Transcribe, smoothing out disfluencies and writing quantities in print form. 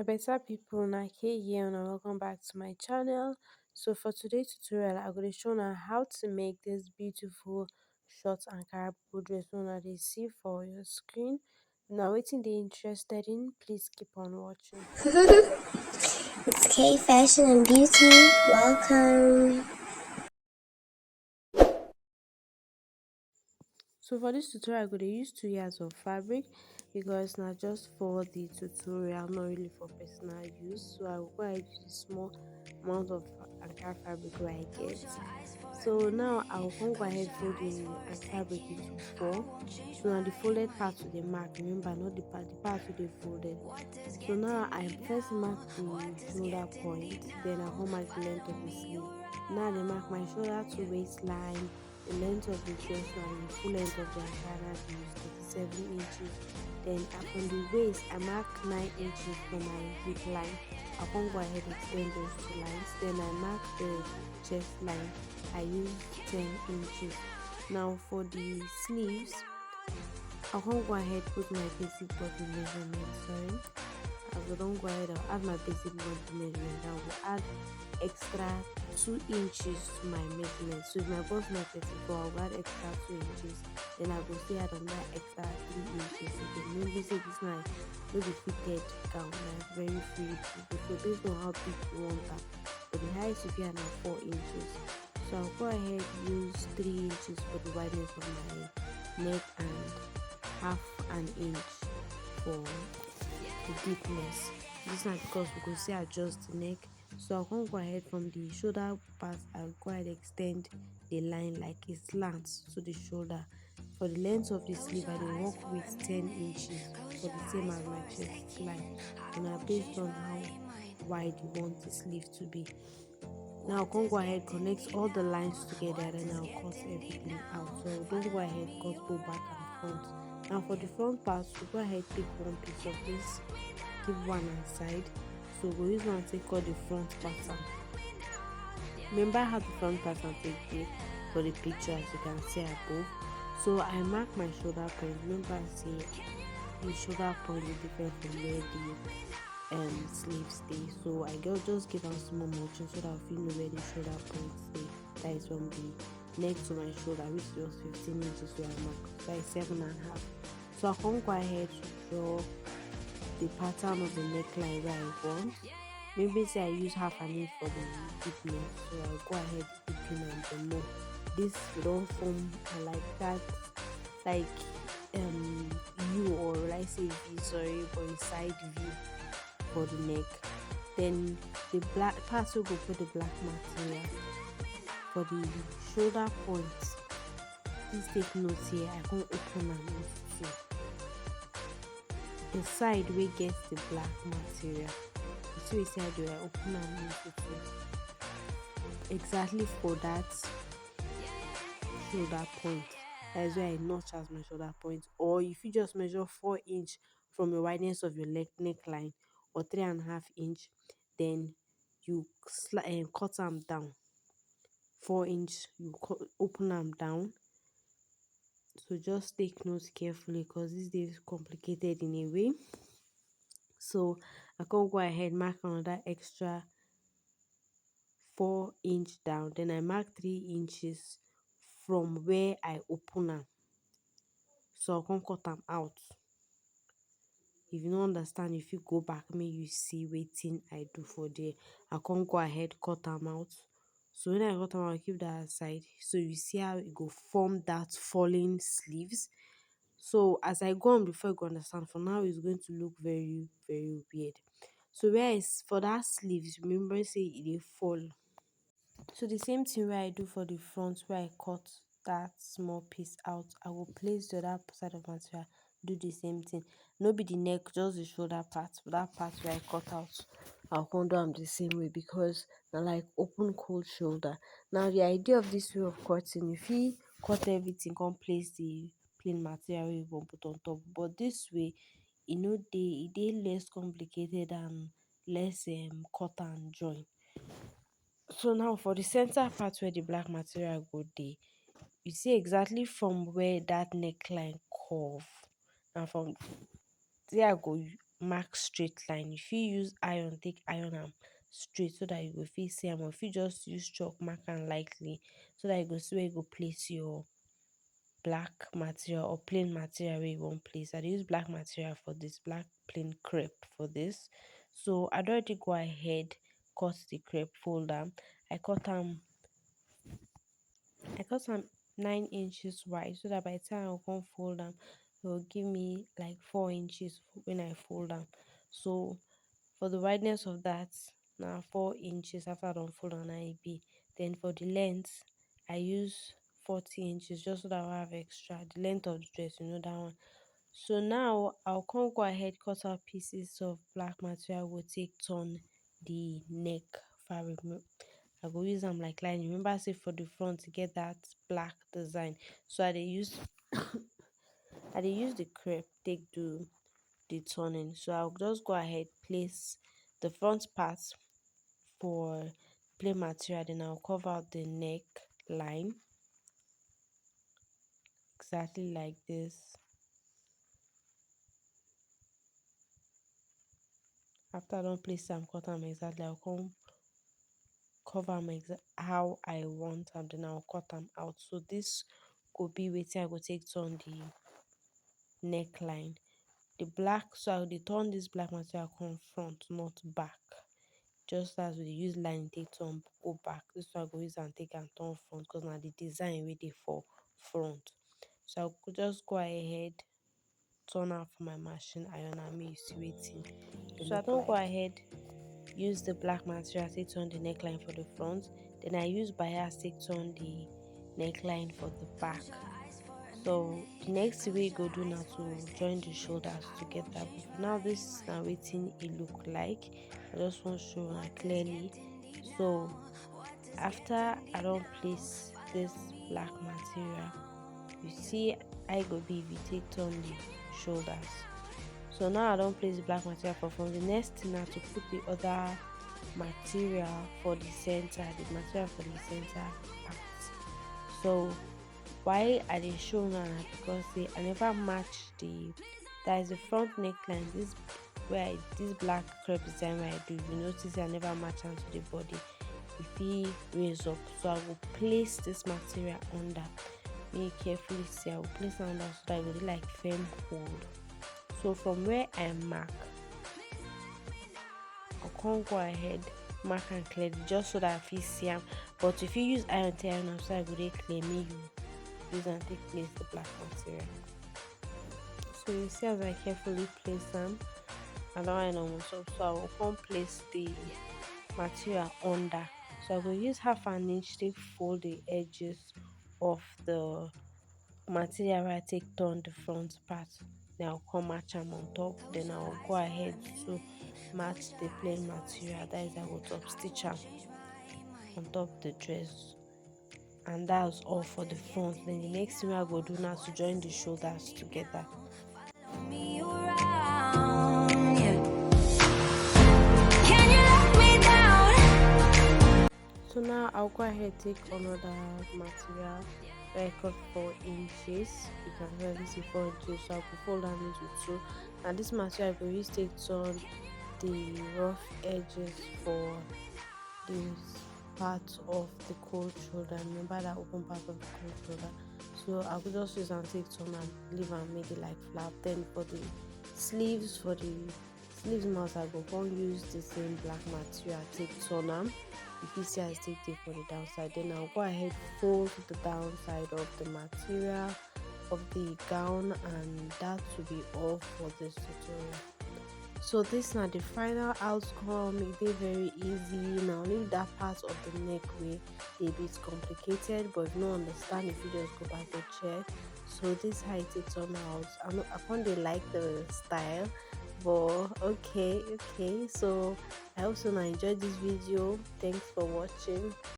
My better people, na here and welcome back to my channel. So for today's tutorial, I'm going to show you how to make this beautiful short Ankara Bubu dress una dey see for your screen. Now wetin dey interested in, please keep on watching. It's K Fashion and Beauty. Welcome. So for this tutorial, I'm going to use 2 yards of fabric because not just for the tutorial, not really for personal use. So I will go ahead use a small amount of Ankara fabric where I get. So now I will go ahead fold the fabric into 4. So now the folded part to the mark, remember not the part to the folded. So now I first mark the shoulder point, then I will mark the length of the sleeve. Now I mark my shoulder to waistline. The length of the dress line, the full length of the Ankara is 37 inches. Then from the waist, I mark 9 inches for my hip line. I can go ahead and extend those 2 lines. Then I mark the chest line. I use 10 inches. Now for the sleeves, I can go ahead put my basic body measurement. Sorry, I will go ahead and add my basic body measurement. I will add extra 2 inches to my measurement. So if my bust not 34, I'll add extra 2 inches. Then I will still add another extra 3 inches. Okay, maybe say this now no be fitted gown, like very free. So based on how big you want that. But the highest you can are 4 inches. So I'll go ahead use 3 inches for the wideness of my neck and half an inch for the deepness. This is not because we could say adjust the neck. So I'll go ahead from the shoulder part. I'll go ahead extend the line like a slant to the shoulder. For the length of the sleeve, I will work with 10 inches for the same as my chest line. And based on how wide you want the sleeve to be. Now I'll go ahead connect all the lines together, and I'll cut everything out. So don't go ahead cut both back and front. Now for the front part, we go ahead pick one piece of this, keep one aside. So we'll use one to cut the front pattern. Remember how the front pattern take for the picture as you can see above. So I mark my shoulder point. Remember I say the shoulder point is different from where the sleeves stay. So I just give a small motion so that I know where the shoulder point stay. That is from the neck to my shoulder, which was 15 inches. So I mark by 7.5. So I can go ahead to draw the pattern of the neckline where I want. Maybe say I use half an inch for the deepness, so I'll go ahead deepen and more. This don't form like that, like U, or I say V, sorry, but a side V for the neck. Then the black part will go for the black material for the shoulder point. Please take note here. I can open and too. The side where gets the black material. So we say I do I open and too. Exactly for that shoulder point. That is where I notch as my shoulder point. Or if you just measure 4 inch from the wideness of your neckline, or 3.5 inch, then you cut them down. 4 inch, you open them down. So just take notes carefully because this day is complicated in a way. So I can go ahead mark another extra 4 inch down. Then I mark 3 inches from where I open them. So I can cut them out. If you don't understand, if you go back, may you see waiting I do for there. I can go ahead cut them out. So when I cut them out, I keep that aside. So you see how it go form that falling sleeves. So as I go on, before you go understand, for now it's going to look very very weird. So where is for that sleeves, remember say it fall. So the same thing where I do for the front, where I cut that small piece out, I will place the other side of material, do the same thing. No be the neck, just the shoulder part. But that part where I cut out, I'll come down the same way because na like open cold shoulder. Now the idea of this way of cutting, if you cut everything, come place the plain material you want put on top. But this way, they less complicated and less cut and join. So now for the center part where the black material go dey, you see exactly from where that neckline curve. And from there I go mark straight line. If you use iron, take iron am straight so that you go fit see am, or if you just use chalk mark am lightly so that you go see where you go place your black material or plain material wey you wan place. I dey use black material for this, black plain crepe for this. So I don already go ahead cut the crepe, fold am. I cut am 9 inches wide so that by the time I come fold am, it will give me like 4 inches when I fold am. So for the wideness of that, na 4 inches after I don fold am na e be. Then for the length, I use 40 inches just so that I will have extra. The length of the dress, you know that one. So now I'll come go ahead cut out pieces of black material will take turn the neck fabric. I go use am like lining. Remember say for the front to get that black design. So I dey use the crepe take do the turning. So I'll just go ahead place the front part for plain material, then I'll cover out the neck line exactly like this. After I don't place am, cut am exactly, I'll come cover am how I want am, then I'll cut am out. So this could be wetin I go take turn the neckline. The black, so I will turn this black material come front, not back. Just as we use line take turn go back, this one I go use and take and turn front because now the design wey dey for front. So I could just go ahead turn am for my machine iron and make you see wetin It so I look don't go like. ahead use the black material take turn the neckline for the front, then I use bias take turn the neckline for the back. So the next thing we go do now to join the shoulders together. But for now, this is now wetin it look like. I just want to show una clearly. So after I don't place this black material, you see I go be if you take turn the shoulders. So now I don't place the black material for front. The next thing now to put the other material for the center, the material for the center part. So why I dey show now na because say I never match that is the front neckline. This black crepe design where I do, you notice I never match am to the body. If he raise up, so I will place this material under. Me carefully see, I will place it under so that it will be like firm hold. So from where I mark, I can't go ahead mark and clear just so that I fit see am. But if you use iron take iron am so I go dey clear, me you use and take place the black material. So you see as I carefully place them, I don't iron on top, so I will come place the material under. So I will use half an inch to fold the edges of the material where I take turn the front part. Then I'll come match them on top. Then I'll go ahead to match the plain material. That is, I will top stitch them on top the dress. And that's all for the front. Then the next thing I go do now is to join the shoulders together. So now I'll go ahead take another material where I cut 4 inches. You can clearly see 4 inches, so I will fold them into two. And this material I will use take turn the rough edges for this part of the cold shoulder. Remember that open part of the cold shoulder. So I will just use and take turn and leave and make it like flap. Then for the sleeves mouth I go come use the same black material take turn them. If you see I take for the downside, then I'll go ahead fold the downside of the material of the gown, and that will be all for this tutorial. So this now the final outcome. It dey very easy. Now leave that part of the neck way a bit complicated, but if you don't understand, if you just go back and check. So this how it takes on out. I can't like the style, but okay. So I hope you enjoyed this video. Thanks for watching.